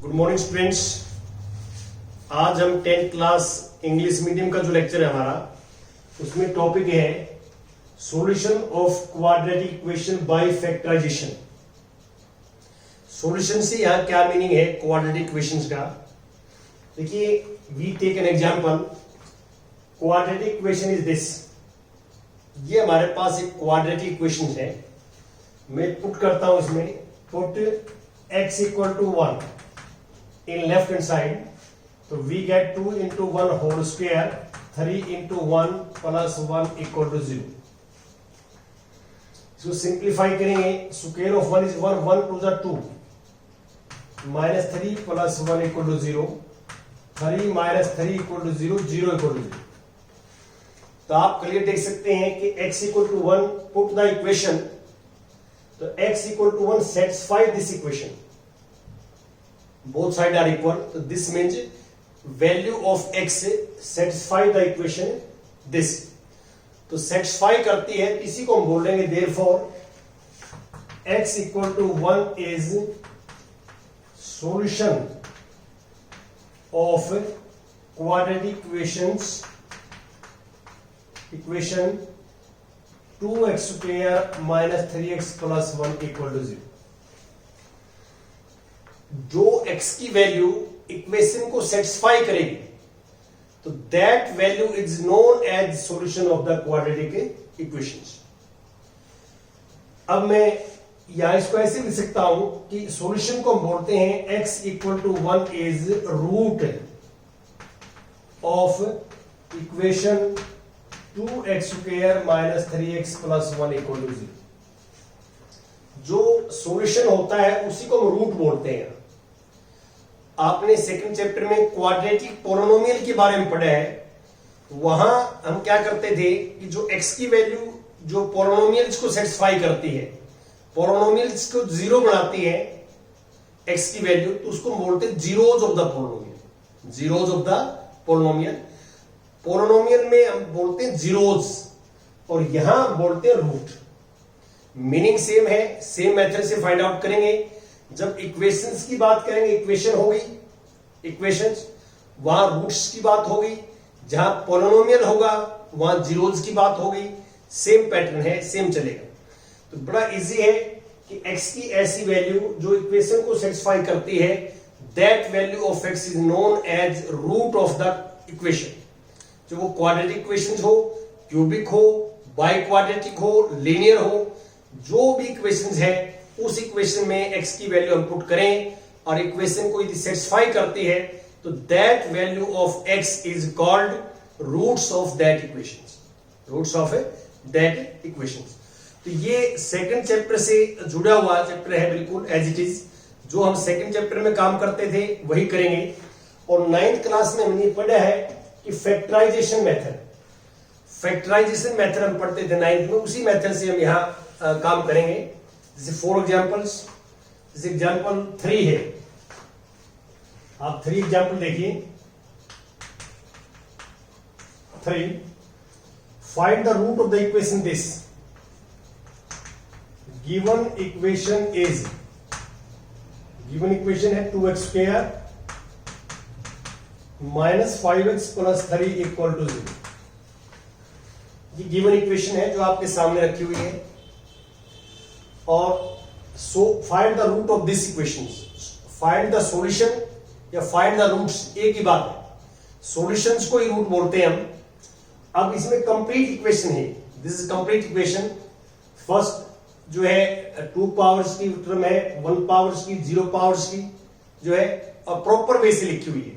Good morning students. आज हम 10th class English medium का जो लेक्चर है हमारा, उसमें टॉपिक है solution of quadratic equation by factorization. Solution से यहां क्या मीनिंग है क्वाड्रेटिक इक्वेशंस का। देखिए, we take an example, quadratic equation is this. ये हमारे पास एक क्वाड्रेटिक इक्वेशन है। मैं पुट करता हूं इसमें, put x equal to 1 in left hand side, तो we get 2 into 1 whole square, 3 into 1 plus 1 equal to 0। इसको सिंप्लीफाई करेंगे, square of 1 is 1, 1 to the 2, minus 3 plus 1 equal to 0, 3 minus 3 equal to 0, 0 equal to 0। तो आप clear देख सकते हैं कि x equal to 1 put the equation, तो x equal to 1 satisfy this equation, both sides are equal, so this means value of x satisfy the equation this। तो satisfy करती है, इसी को हम बोल देंगे therefore x equal to 1 is solution of quadratic equation 2x square minus 3x plus 1 equal to 0। जो x की वैल्यू इक्वेशन को सेटिस्फाई करेगी, तो that value is known as solution of the quadratic equations. अब मैं यहां इसको ऐसे लिख सकता हूं कि सॉल्यूशन को हम बोलते हैं x equal to 1 is root of equation 2x square minus 3x plus 1 equal to 0। जो सॉल्यूशन होता है उसी को हम रूट बोलते हैं। आपने सेकंड चैप्टर में क्वाड्रेटिक पोलिनोमियल के बारे में पढ़ा है। वहां हम क्या करते थे कि जो x की वैल्यू जो पोलिनोमियल्स को सेटिस्फाई करती है, पोलिनोमियल्स को जीरो बनाती है x की वैल्यू, तो उसको हम बोलते हैं zeros of the polynomial. Zeros of the polynomial, polynomial में हम बोलते हैं जीरोज, और यहां बोलते हैं रूट। मीनिंग सेम है, सेम मेथड से फाइंड आउट करेंगे। जब इक्वेशंस की बात करेंगे, इक्वेशन हो गई, इक्वेशंस, वहां रूट्स की बात हो गई। जहां पोलिनोमियल होगा वहां जीरोज की बात हो गई। सेम पैटर्न है, सेम चलेगा। तो बड़ा इजी है कि x की ऐसी वैल्यू जो इक्वेशन को सेटिस्फाई करती है, that value of x is known as root of the equation. जो वो क्वाड्रेटिक इक्वेशन हो, क्यूबिक हो, बाई क्वाड्रेटिक हो, लीनियर हो, जो भी इक्वेशंस है, उस इक्वेशन में x की वैल्यू हम पुट करें और इक्वेशन को यदि सेटिस्फाई करती है, तो that value of x is called roots of that equations, roots of that equations. तो ये सेकंड चैप्टर से जुड़ा हुआ चैप्टर है, बिल्कुल एज इट इज। जो हम सेकंड चैप्टर में काम करते थे वही करेंगे। और 9th क्लास में हमने पढ़ा है कि फैक्टराइजेशन मेथड, फैक्टराइजेशन मेथड हम पढ़ते थे 9th में, उसी मेथड से हम यहां काम करेंगे। जैसे फॉर एग्जाम्पल्स, जैसे एग्जाम्पल 3 है, आप 3 एग्जाम्पल देखिए। 3, find the root of the equation this. Given equation is, given equation है 2x square minus 5x plus 3 equal to 0। ये गिवन इक्वेशन है जो आपके सामने रखी हुई है। और so find the root of this equation, find the solution या फाइंड द रूट्स, एक ही बात है। सॉल्यूशंस को ही रूट बोलते हैं हम। अब इसमें कंप्लीट इक्वेशन है, this is complete equation. First जो है 2 पावर्स की टर्म है, 1 पावर्स की, 0 पावर्स की जो है, और प्रॉपर वे से लिखी हुई है।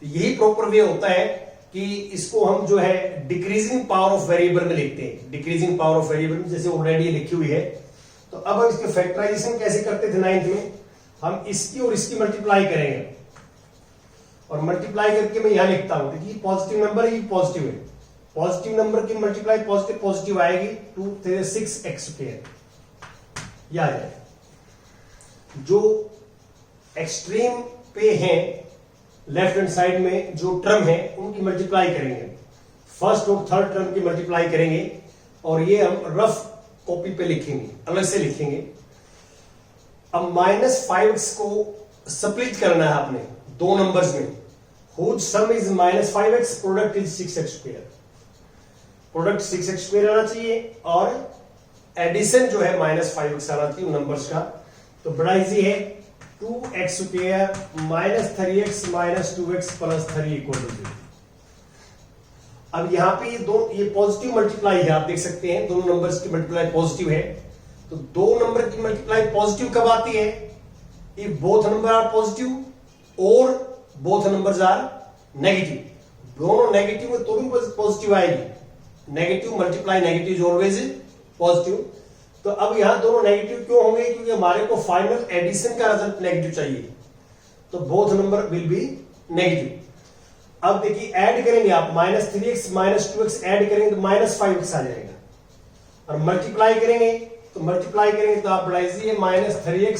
तो यही प्रॉपर वे होता है कि इसको हम जो है डिक्रीजिंग पावर ऑफ वेरिएबल में लिखते हैं। डिक्रीजिंग पावर ऑफ वेरिएबल में जैसे ऑलरेडी लिखी हुई है। तो अब हम इसके फैक्टराइजेशन कैसे करते थे 9th में, हम इसकी और इसकी मल्टीप्लाई करेंगे, और मल्टीप्लाई करके मैं यहां लिखता हूं कि पॉजिटिव नंबर है, ये पॉजिटिव है। पॉजिटिव नंबर की मल्टीप्लाई पॉजिटिव पॉजिटिव आएगी, 2 3 6x स्क्वायर, यह आ जाएगा। जो एक्सट्रीम पे हैं लेफ्ट हैंड साइड में जो टर्म है, उनकी मल्टीप्लाई करेंगे, फर्स्ट और थर्ड टर्म की मल्टीप्लाई करेंगे, और ये हम रफ कॉपी पे लिखेंगे, अलग से लिखेंगे। अब -5x को स्प्लिट करना है आपने दो नंबर्स में, whose sum is -5x, product is 6x²। Product 6x² आना चाहिए और एडिशन जो है -5x आना चाहिए नंबर्स का। तो बड़ा इजी है, 2x² -3x -2x + 3 = 0। अब यहां पे ये पॉजिटिव मल्टीप्लाई है, आप देख सकते हैं दोनों नंबर्स की मल्टीप्लाई पॉजिटिव है। तो दो नंबर की मल्टीप्लाई पॉजिटिव कब आती है? If both number are positive और बोथ नंबर्स आर नेगेटिव। दोनों नेगेटिव है तो भी पॉजिटिव आएगी। Negative multiply negative is always positive. तो अब यहां दोनों नेगेटिव क्यों होंगे? क्योंकि हमारे को फाइनल एडिशन का रिजल्ट नेगेटिव चाहिए, तो both number will be negative. अब देखिए ऐड करेंगे आप, -3x -2x ऐड करेंगे तो -5x आ जाएगा, और मल्टीप्लाई करेंगे तो आप बड़ा इजी है, -3x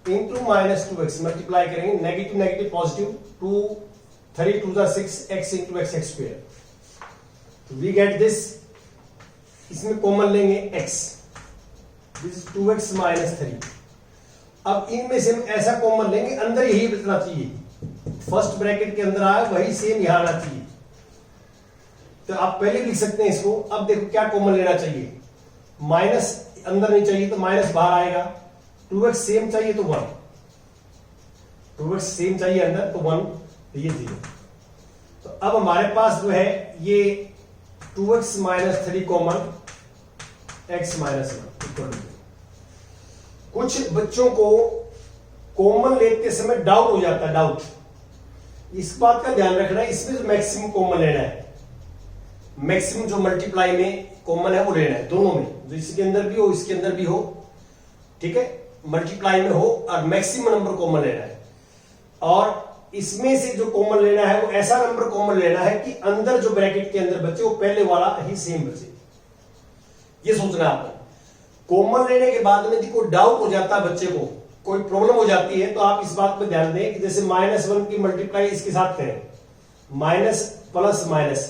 इंटू -2x मल्टीप्लाई करेंगे, negative negative positive, 2 3 2 6 x into x²। तो वी गेट दिस, इसमें कॉमन लेंगे x, दिस इज 2x -3। अब इनमें से हम ऐसा कॉमन लेंगे, अंदर यही बचना चाहिए, फर्स्ट ब्रैकेट के अंदर आया वही सेम यहां आना चाहिए। तो आप पहले लिख सकते हैं इसको। अब देखो क्या कॉमन लेना चाहिए, माइनस अंदर नहीं चाहिए तो माइनस बाहर आएगा, 2x सेम चाहिए तो 1, 2x सेम चाहिए अंदर तो 1, तो ये 0। तो अब हमारे पास जो है ये 2x -3 कॉमन, x -1 = 0। कुछ बच्चों को कॉमन लेते समय डाउट हो जाता है, डाउट, इस बात का ध्यान रखना है, इसमें जो मैक्सिमम कॉमन लेना है, मैक्सिमम जो मल्टीप्लाई में कॉमन है वो लेना है, दोनों में, जो इसके अंदर भी हो इसके अंदर भी हो, ठीक है, मल्टीप्लाई में हो, और मैक्सिमम नंबर कॉमन लेना है। और इसमें से जो कॉमन लेना है वो ऐसा नंबर कॉमन लेना है कि अंदर जो ब्रैकेट के अंदर बचे वो पहले वाला ही सेम बचे, ये सोचना है आपको। कॉमन लेने के बाद में देखो डाउट हो जाता है बच्चे को, कोई प्रॉब्लम हो जाती है, तो आप इस बात पर ध्यान दें कि जैसे -1 की मल्टीप्लाई इसके साथ करें, माइनस प्लस माइनस,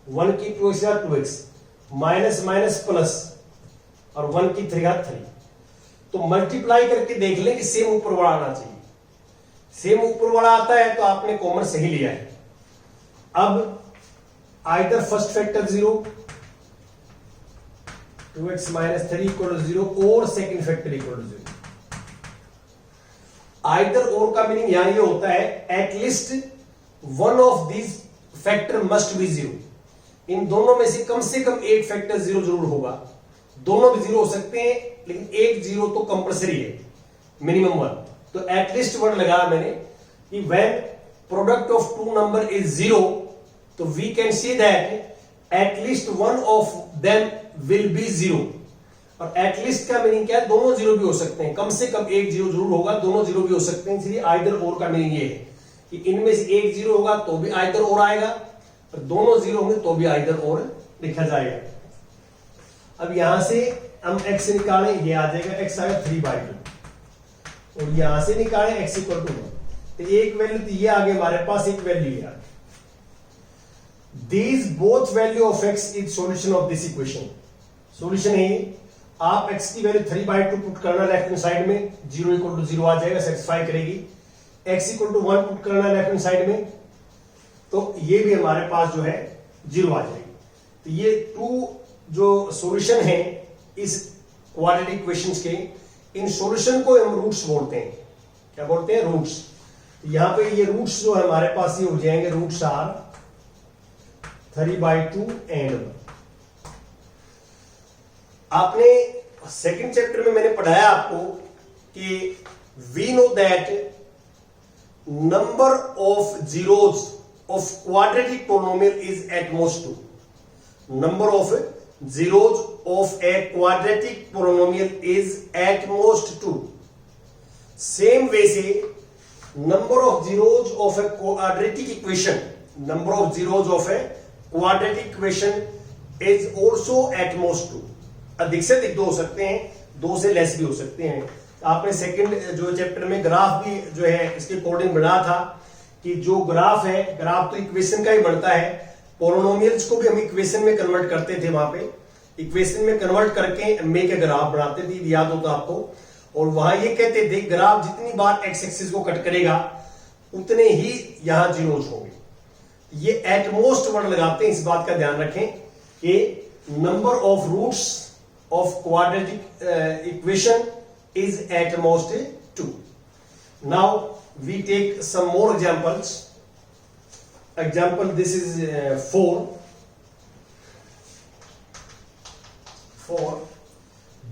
1 की 2x के साथ 2x, माइनस माइनस प्लस, और 1 की 3 के साथ 3। तो मल्टीप्लाई करके देख लें कि सेम ऊपर वाला आना चाहिए। सेम ऊपर वाला आता है तो आपने कॉमन सही लिया है। अब आइदर फर्स्ट फैक्टर 0, 2x -3 = 0, और सेकंड फैक्टर = 0। आइदर और का मीनिंग यहां ये होता है, at least one of these factor must be 0। इन दोनों में से कम एक फैक्टर 0 जरूर होगा। दोनों भी 0 हो सकते हैं, लेकिन एक 0 तो कंपल्सरी है, मिनिमम 1। तो एटलीस्ट वर्ड लगाया मैंने कि when product of two number is 0, तो we can see that at least one of them will be 0। और एटलीस्ट का मीनिंग क्या है? दोनों 0 भी हो सकते हैं, कम से कम एक 0 जरूर होगा, दोनों 0 भी हो सकते हैं। इसलिए आइदर और का मीनिंग ये है कि इनमें से एक 0 होगा तो भी आइदर और आएगा, और दोनों 0 होंगे तो भी आइदर और लिखा जाएगा। अब यहां से हम x निकालें, ये आ जाएगा, x आएगा 3/2, और यहां से निकालें x = 1। तो एक वैल्यू तो ये आगे हमारे पास, एक वैल्यू ये आगे। These both value of x is solution of this equation। Solution है, आप x की वैल्यू 3/2 पुट करना लेफ्ट हैंड साइड में, 0 = 0 आ जाएगा, सेटिस्फाई करेगी। x = 1 पुट करना लेफ्ट हैंड साइड में, तो ये भी हमारे पास जो है 0 आ जाएगी। तो ये 2 जो सॉल्यूशन है इस क्वाड्रेटिक इक्वेशंस के, इन सॉल्यूशन को हम रूट्स बोलते हैं। क्या बोलते हैं? रूट्स। यहां पे ये रूट्स जो है हमारे पास ये हो जाएंगे, रूट्स आर 3/2 and 1। आपने सेकंड चैप्टर में मैंने पढ़ाया आपको कि we know that number of zeros of quadratic polynomial is at most 2। Number of zeros of a quadratic polynomial is at most 2। Same way से number of zeros of a quadratic equation, number of zeros of a quadratic equation is also at most 2। अधिक से अधिक 2 हो सकते हैं, 2 से less भी हो सकते हैं। आपने सेकंड जो चैप्टर में ग्राफ भी जो है इसके अकॉर्डिंग बना था कि जो ग्राफ है, ग्राफ तो इक्वेशन का ही बनता है, पोलिनोमियल्स को भी हम इक्वेशन में कन्वर्ट करते थे, वहां पे इक्वेशन में कन्वर्ट करके एमए के ग्राफ बनाते थे, याद हो तो आपको। और वहां ये कहते थे ग्राफ जितनी बार एक्स एक्सिस को कट करेगा उतने ही यहां जीरोज होंगे। ये एटमोस्ट वर्ड लगाते हैं, इस बात का ध्यान रखें कि number of roots of quadratic equation is at most 2। Now we take some more examples. Example, this is 4.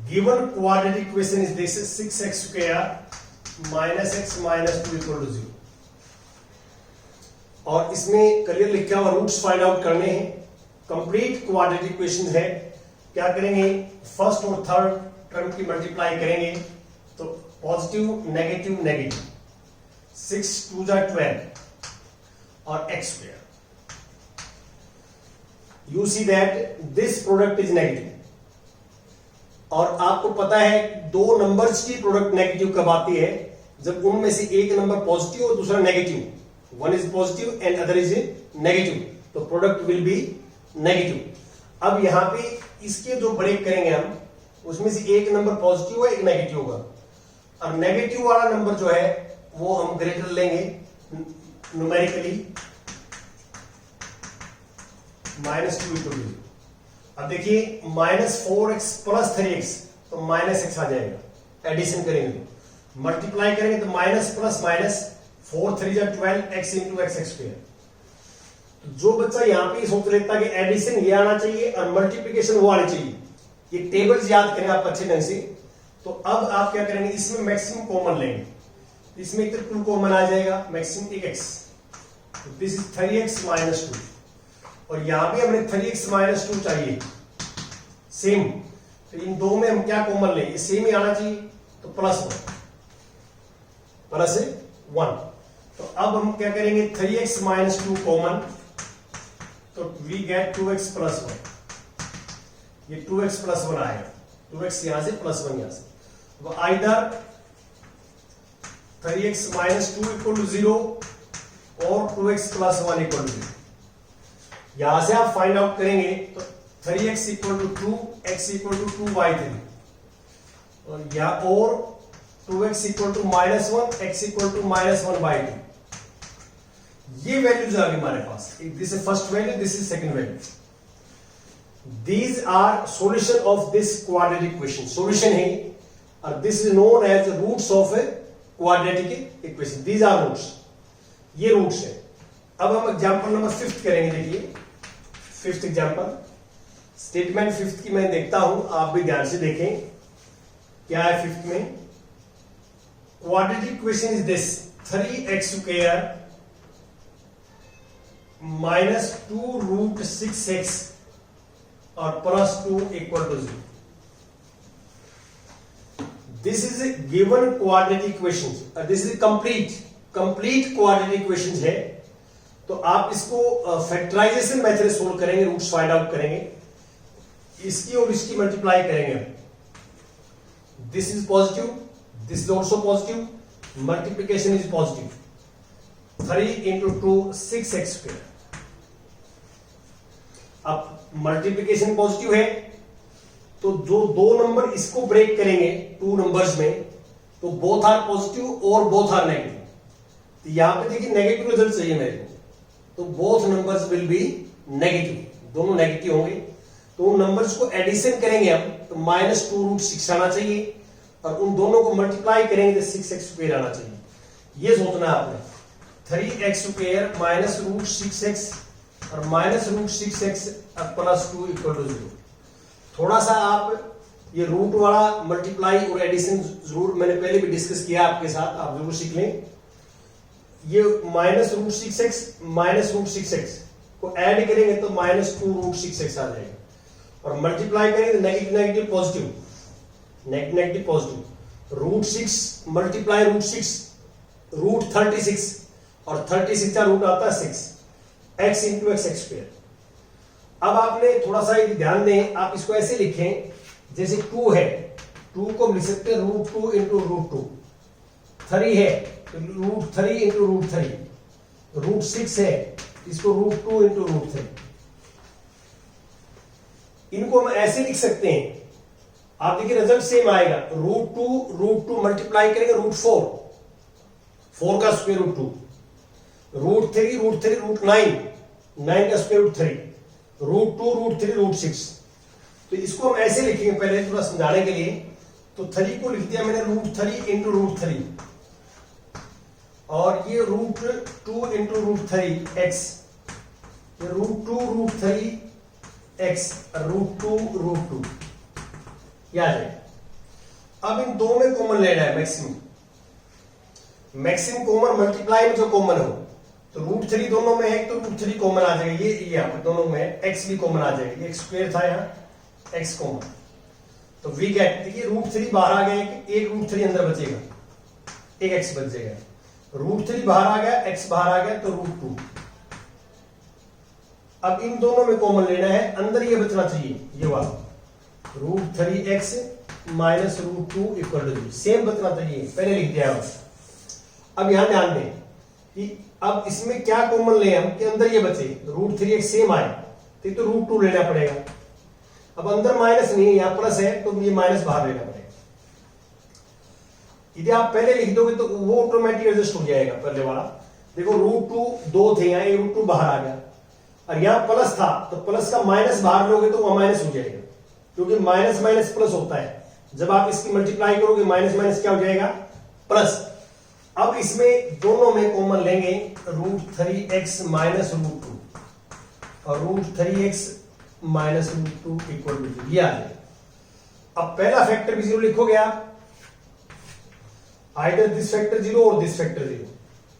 Given quadratic equation is this: 6x square minus x minus 2 equal to 0। और इसमें क्लियर लिखा हुआ roots find out करने हैं। Complete quadratic equation है। क्या करेंगे, first और थर्ड टर्म की मल्टीप्लाई करेंगे तो पॉजिटिव नेगेटिव नेगेटिव, 6 2 जा 12 और x square। You see that this product is negative। और आपको पता है दो नंबर्स की प्रोडक्ट नेगेटिव कब आती है, जब उनमें से एक नंबर पॉजिटिव और दूसरा negative. One is positive and other is negative, तो प्रोडक्ट विल बी नेगेटिव। अब यहां पे इसके जो ब्रेक करेंगे हम, उसमें से एक नंबर पॉजिटिव है एक नेगेटिव होगा, और नेगेटिव वाला नंबर जो है वो हम ग्रेटर लेंगे न्यूमेरिकली -2 इक्वल टू। अब देखिए -4x प्लस 3x तो -x आ जाएगा। एडिशन करेंगे तो मल्टीप्लाई करेंगे तो माइनस प्लस माइनस 4 3 जा 12 x इंटू एक्स स्क्वायर। जो बच्चा यहां पे सोच लेता कि एडिशन ये आना चाहिए और मल्टीप्लिकेशन वो आनी चाहिए, ये टेबल्स याद करें आप अच्छे ढंग से। तो अब आप क्या करेंगे, इसमें मैक्सिमम कॉमन लेंगे, इसमें एक 2 कॉमन आ जाएगा, मैक्सिमम एक x। This is 3x minus 2, और यहां भी हमें 3x माइनस 2 चाहिए सेम। तो इन दो में हम क्या कॉमन लें, ये सेम ही आना चाहिए, तो प्लस 1। तो अब हम क्या करेंगे, 3x माइनस 2 कॉमन, तो वी गेट 2x प्लस 1। ये 2x प्लस 1 आएगा, 2x यहां से प्लस 1 यहां से। तो either 3x minus 2 equal to 0 और 2x प्लस 1 इक्वल टू 0। यहां से आप फाइंड आउट करेंगे तो 3x equal to 2, x equal to 2/3, और या और 2x equal to -1, x equal to -1/2। ये वैल्यूज आ गई हमारे पास। This is first value, this is second value. These are solution of this quadratic equation. Solution है और this is known as roots of a quadratic equation. These are roots, ये roots है। अब हम एग्जांपल नंबर 5 करेंगे। देखिए 5th example, statement 5th की मैं देखता हूं, आप भी ध्यान से देखें क्या है 5th में। Quadratic equation is this: 3x square minus 2 root 6x और plus 2 equal to 0। This is given quadratic equation, this is complete quadratic equation है। तो आप इसको फैक्टराइजेशन मेथड सोल्व करेंगे, रूट्स फाइंड आउट करेंगे, इसकी और इसकी मल्टीप्लाई करेंगे। This is positive, this is also positive, multiplication is positive. 3 into 2 6x square. अब मल्टीप्लीकेशन पॉजिटिव है तो जो दो नंबर इसको ब्रेक करेंगे 2 नंबर्स में, तो बोथ आर पॉजिटिव और बोथ आर नेगेटिव। तो यहां पे देखिए नेगेटिव रिजल्ट चाहिए मेरे को, तो both numbers will be negative, दोनों नेगेटिव होंगे। तो उन नंबर्स को एडिशन करेंगे हम, तो -2 रूट 6 आना चाहिए, और उन दोनों को मल्टीप्लाई करेंगे तो 6x स्क्वायर आना चाहिए। ये सोचना है आपने। 3x square minus root 6x और minus root 6x plus 2 equal to 0। थोड़ा सा आप ये रूट वाला मल्टीप्लाई और एडिशन जरूर, मैंने पहले भी डिस्कस किया आपके साथ, आप जरूर सीख लें। ये minus root 6x minus root 6x को ऐड करेंगे तो -2 रूट 6x आ जाएगा, और मल्टीप्लाई करेंगे तो negative negative positive, negative positive. Root 6 multiply root 6 root 36, और 36 का रूट आता है 6, x इंटू एक्स स्क्वायर। अब आपने थोड़ा सा ध्यान दें, आप इसको ऐसे लिखें जैसे 2 है, 2 को लिख सकते हैं √2 इंटू √2। 3 है √3 इंटू √3, √6 है इसको √2 इंटू √3। इनको हम ऐसे लिख सकते हैं। आप देखिए रिजल्ट सेम आएगा, √2 मल्टीप्लाई करेंगे √4, 4 का स्क्वायर रूट 2, √3 √9, 9 का स्क्वायर रूट 3, √2 √3 √6। तो इसको हम ऐसे लिखेंगे, पहले थोड़ा समझाने के लिए। तो 3 को लिख दिया मैंने √3 इंटू √3, और ये √2 इंटू √3 x, √2 √3 x, √2 या अब इन दो में कॉमन लेना है मैक्सिमम कॉमन मल्टीप्लाई में जो कॉमन हो, तो √3 दोनों में है तो √3 कॉमन आ जाएगा, ये यहाँ पर दोनों में x भी कॉमन आ जाएगा, x स्क्वायर था यहाँ x कॉमन, तो वी गेट, देखिए √3 बाहर आ गया, एक √3 अंदर बचेगा, एक x बच जाएगा, √3 बाहर आ गया, x बाहर आ गया, तो √2। अब इन दोनों में कॉमन लेना है, अंदर ये बचना चाहिए, ये वाला √3x minus √2 equal to 0, same बचना चाहिए, पहले लिख दिया। अब यहां ध्यान दें कि अब इसमें क्या कॉमन ले हम कि अंदर ये बचे, √3x सेम आए तो √2 लेना पड़ेगा। अब अंदर माइनस नहीं है, यहां प्लस है, तो ये माइनस बाहर लेना पड़ेगा। यदि आप पहले लिख दोगे तो वो ऑटोमेटिक एडजस्ट हो जाएगा, पहले वाला देखो √2 दो थे, यहाँ √2 बाहर आ गया, और यहां प्लस था तो प्लस का माइनस बाहर लोगे तो वह माइनस हो जाएगा, क्योंकि माइनस माइनस प्लस होता है, जब आप इसकी मल्टीप्लाई करोगे माइनस माइनस क्या हो जाएगा, प्लस। अब इसमें दोनों में कॉमन लेंगे √3x माइनस √2, और √3x माइनस √2 इक्वल टू 0, ये आ जाएगा। अब पहला फैक्टर भी 0 लिखोगे आप, आइदर दिस फैक्टर 0 और दिस फैक्टर 0,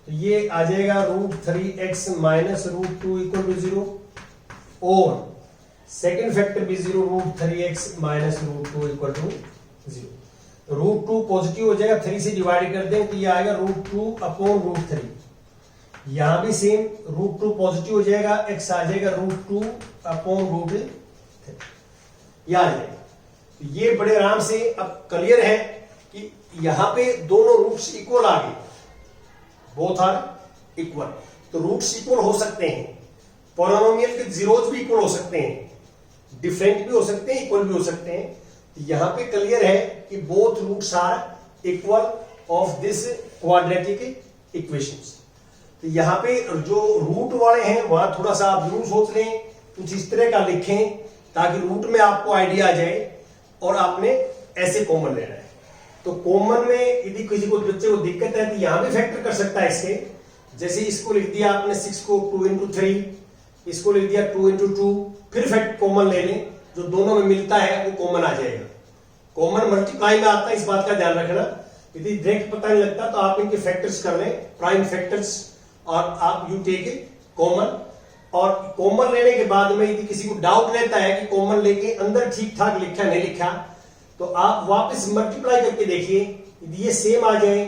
तो ये आ जाएगा √3x माइनस √2 इक्वल टू 0, और सेकेंड फैक्टर भी 0, √3x minus √2 equal to 0। √2 positive हो जाएगा, 3 से डिवाइड कर दें तो ये आएगा √2 अपॉन √3, यहां भी सेम √2 पॉजिटिव हो जाएगा, x आ जाएगा √2 अपॉन √3, यह आ जाएगा। तो ये बड़े आराम से अब क्लियर है कि यहां पे दोनों रूट्स इक्वल आ गए, बोथ आर इक्वल, तो रूट्स इक्वल हो सकते हैं, पॉलिनोमियल के जीरोज भी इक्वल हो सकते हैं, डिफरेंट भी हो सकते हैं, इक्वल भी हो सकते हैं। यहां पे क्लियर है कि both roots are equal of this quadratic equations. तो यहां पे जो रूट वाले हैं वहां थोड़ा सा आप जरूर सोच लें, कुछ इस तरह का लिखें ताकि रूट में आपको आइडिया आ जाए, और आपने ऐसे कॉमन लेना है। तो कॉमन में यदि किसी को बच्चे को दिक्कत है तो यहां भी फैक्टर कर सकता है इसके, जैसे इसको लिख दिया आपने 6 को 2 इंटू 3, इसको लिख दिया 2 इंटू 2, फिर फैक्ट कॉमन ले लें, जो दोनों में मिलता है वो कॉमन आ जाएगा। कॉमन मल्टीप्लाई में आता है, इस बात का ध्यान रखना, यदि डायरेक्ट पता नहीं लगता तो आप इनके फैक्टर्स कर लें, प्राइम फैक्टर्स, और आप यू टेक इट कॉमन। और कॉमन लेने के बाद में यदि किसी को डाउट रहता है कि कॉमन लेके अंदर ठीक ठाक लिखा नहीं लिखा, तो आप वापस मल्टीप्लाई करके देखिए, यदि ये सेम आ जाए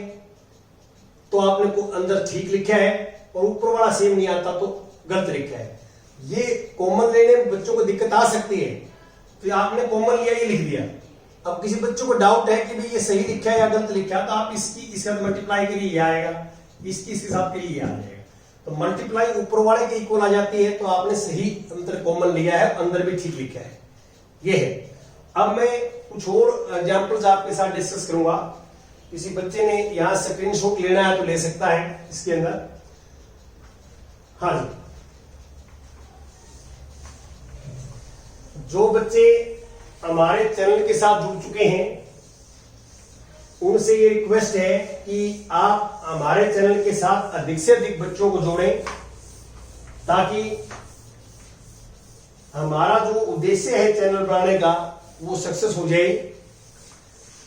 तो आपने को अंदर ठीक लिखा है, और ऊपर वाला सेम नहीं आता तो गलत लिखा है। ये कॉमन लेने में बच्चों को दिक्कत आ सकती है, तो आपने कॉमन लिया, ये लिख दिया। अब किसी बच्चों को डाउट है कि भाई ये सही लिखा है या गलत लिखा है, तो आप इसकी इसका मल्टीप्लाई के लिए ये आएगा, इसकी इसके साथ के लिए ये आ जाएगा। तो मल्टीप्लाई ऊपर वाले के इक्वल आ जाती है, तो आपने सही अंदर कॉमन लिया है, अंदर भी ठीक लिखा है, ये है। अब मैं कुछ और एग्जाम्पल्स आपके साथ डिस्कस करूंगा। किसी बच्चे ने यहां स्क्रीनशॉट लेना है तो ले सकता है इसके अंदर। हाँ जी, जो बच्चे हमारे चैनल के साथ जुड़ चुके हैं उनसे ये रिक्वेस्ट है कि आप हमारे चैनल के साथ अधिक से अधिक बच्चों को जोड़ें, ताकि हमारा जो उद्देश्य है चैनल बनाने का वो सक्सेस हो जाए,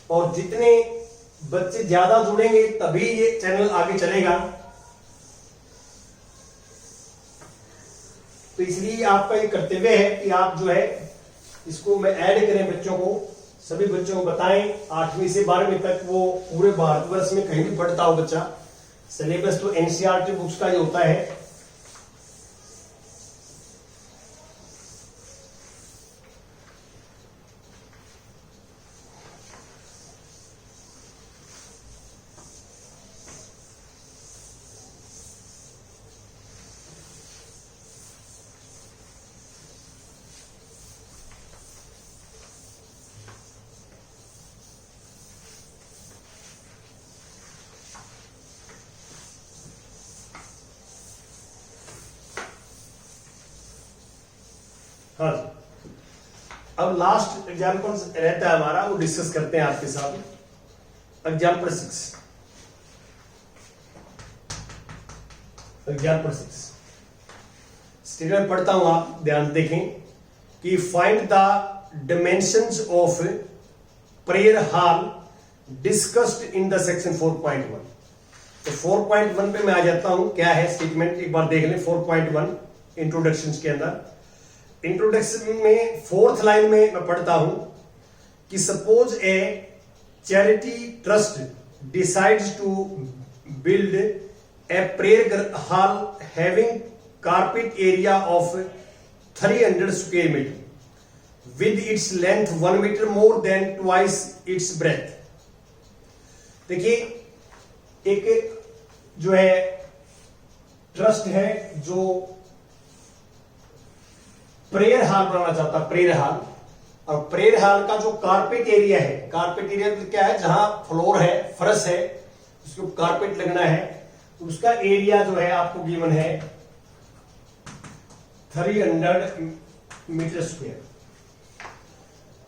और जितने बच्चे ज्यादा जुड़ेंगे तभी ये चैनल आगे चलेगा। तो इसलिए आपका ये कर्तव्य है कि आप जो है इसको में ऐड करें बच्चों को, सभी बच्चों को बताएं। 8वीं से 12वीं तक वो पूरे भारतवर्ष में कहीं भी पढ़ता हो बच्चा, सिलेबस तो एनसीईआरटी बुक्स का ही होता है। हाँ जी, अब लास्ट एग्जाम्पल रहता है हमारा, वो डिस्कस करते हैं आपके साथ। एग्जाम्पल 6, एग्जाम्पल 6 स्टेटमेंट पढ़ता हूं, आप ध्यान देखें कि find the dimensions of prayer hall discussed in the section 4.1। तो 4.1 पे मैं आ जाता हूं, क्या है स्टेटमेंट एक बार देख लें। 4.1 इंट्रोडक्शन के अंदर, इंट्रोडक्शन में 4th लाइन में मैं पढ़ता हूं कि suppose a charity trust decides to build a prayer hall having carpet area of 300 square meter with its length 1 meter more than twice its breadth। देखिए, एक जो है ट्रस्ट है जो प्रेयर हॉल बनाना चाहता है, प्रेयर हॉल। और प्रेयर हॉल का जो कारपेट एरिया है, कारपेट एरिया क्या है, जहां फ्लोर है, फर्श है, उसको कारपेट लगना है, तो उसका एरिया जो है आपको गिवन है 300 मीटर स्क्वायर।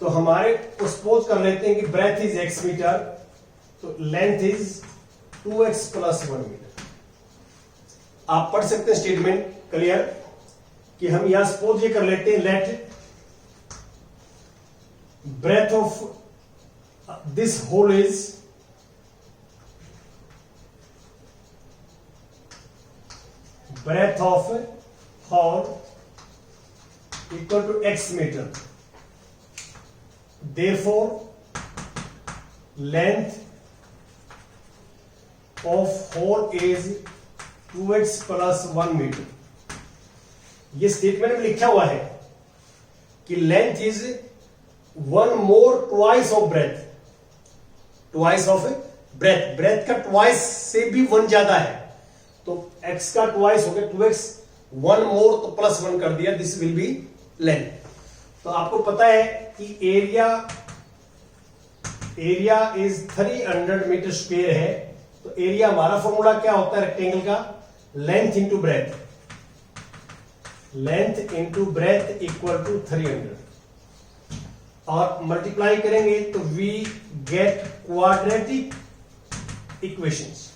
तो हमारे सपोज कर लेते हैं कि ब्रेथ इज x मीटर, तो लेंथ इज 2x + 1 मीटर। आप पढ़ सकते हैं स्टेटमेंट क्लियर, कि हम यहां सपोज ये कर लेते हैं, let breadth of this hole is breadth of hole equal to x meter, therefore length of hole is 2x + 1 meter। ये स्टेटमेंट में लिखा हुआ है कि length is 1 more twice of breadth, twice of breadth, breadth का twice से भी 1 ज्यादा है, तो x का ट्वाइस हो गया 2x, 1 मोर तो +1 कर दिया, दिस विल बी लेंथ। तो आपको पता है कि एरिया इज 300 मीटर स्क्वायर है, तो एरिया हमारा फॉर्मूला क्या होता है रेक्टेंगल का, length into breadth, length into breadth equal to 300, और मल्टीप्लाई करेंगे तो वी गेट क्वाड्रेटिक इक्वेशंस।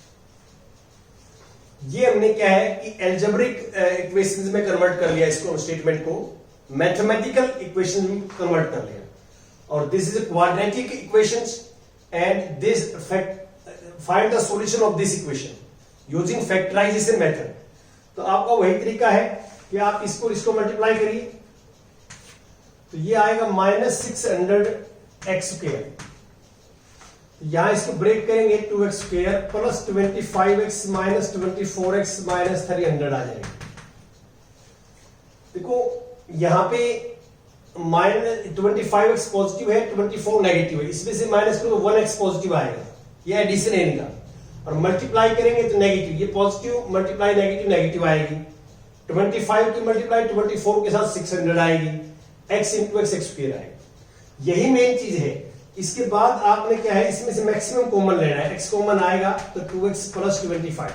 ये हमने क्या है कि एल्जेब्रिक इक्वेशंस में कन्वर्ट कर लिया, इसको स्टेटमेंट को मैथमेटिकल इक्वेशन में कन्वर्ट कर लिया, और this is quadratic equations and this find the solution of this equation using factorization method. तो आपका वही तरीका है कि आप इसको मल्टीप्लाई करिए, तो ये आएगा -600x²। यहां इसको ब्रेक करेंगे 2x² + 25x - 24x - 300 आ जाएगा। देखो यहां पे -25x पॉजिटिव है, 24 नेगेटिव है, इसमें से माइनस करो 1x पॉजिटिव आएगा, ये एडिशन है इनका, और मल्टीप्लाई करेंगे तो नेगेटिव, ये पॉजिटिव मल्टीप्लाई नेगेटिव, नेगेटिव आएगी, 25 की मल्टीप्लाई 24 के साथ 600 आएगी, x × x² आएगा। यही मेन चीज है। इसके बाद आपने क्या है, इसमें से मैक्सिमम कॉमन लेना है, x कॉमन आएगा तो 2x + 25,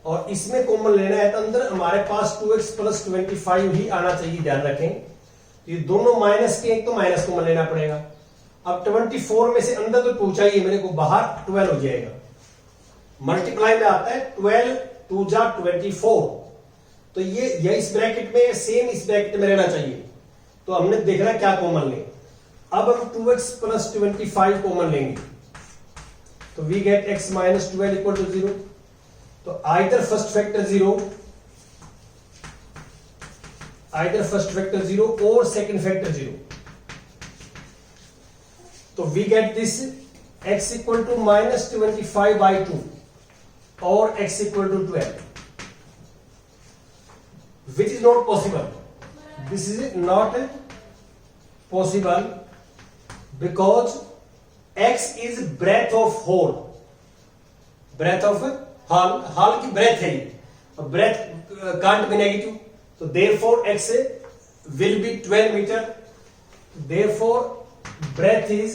और इसमें कॉमन लेना है तो अंदर हमारे पास 2x + 25 ही आना चाहिए, ध्यान रखें। ये दोनों माइनस के, एक तो माइनस कॉमन लेना पड़ेगा। अब 24 में से अंदर तो 2 चाहिए मेरे को, बाहर 12 हो जाएगा, मल्टीप्लाई में आता है 12 × 2 = 24, तो ये इस ब्रैकेट में सेम इस ब्रैकेट में रहना चाहिए। तो हमने देखना क्या कॉमन ले, अब हम 2x + 25 कॉमन लेंगे, तो वी गेट x - 12 = 0। तो आइदर फर्स्ट फैक्टर 0 और सेकंड फैक्टर 0। तो वी गेट दिस x = -25/2 और x = 12, which is not possible. This is not possible because x is breadth of hole, breadth of hole की breadth है ये, और breadth can't be negative, so therefore x will be 12 meter, therefore breadth is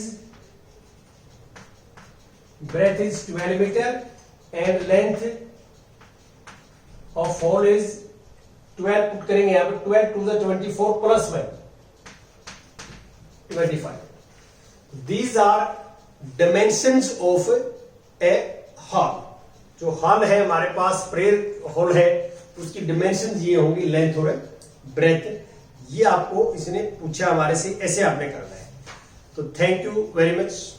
12 meter and length of hole is 12 put करेंगे यहां पे, 12 to the 24 plus 1 25। These are dimensions of a hall. जो hall है हमारे पास, prayer hall है, उसकी dimension ये होंगी, लेंथ और ब्रेथ। ये आपको इसने पूछा हमारे से, ऐसे आपने करना है। तो थैंक यू वेरी मच।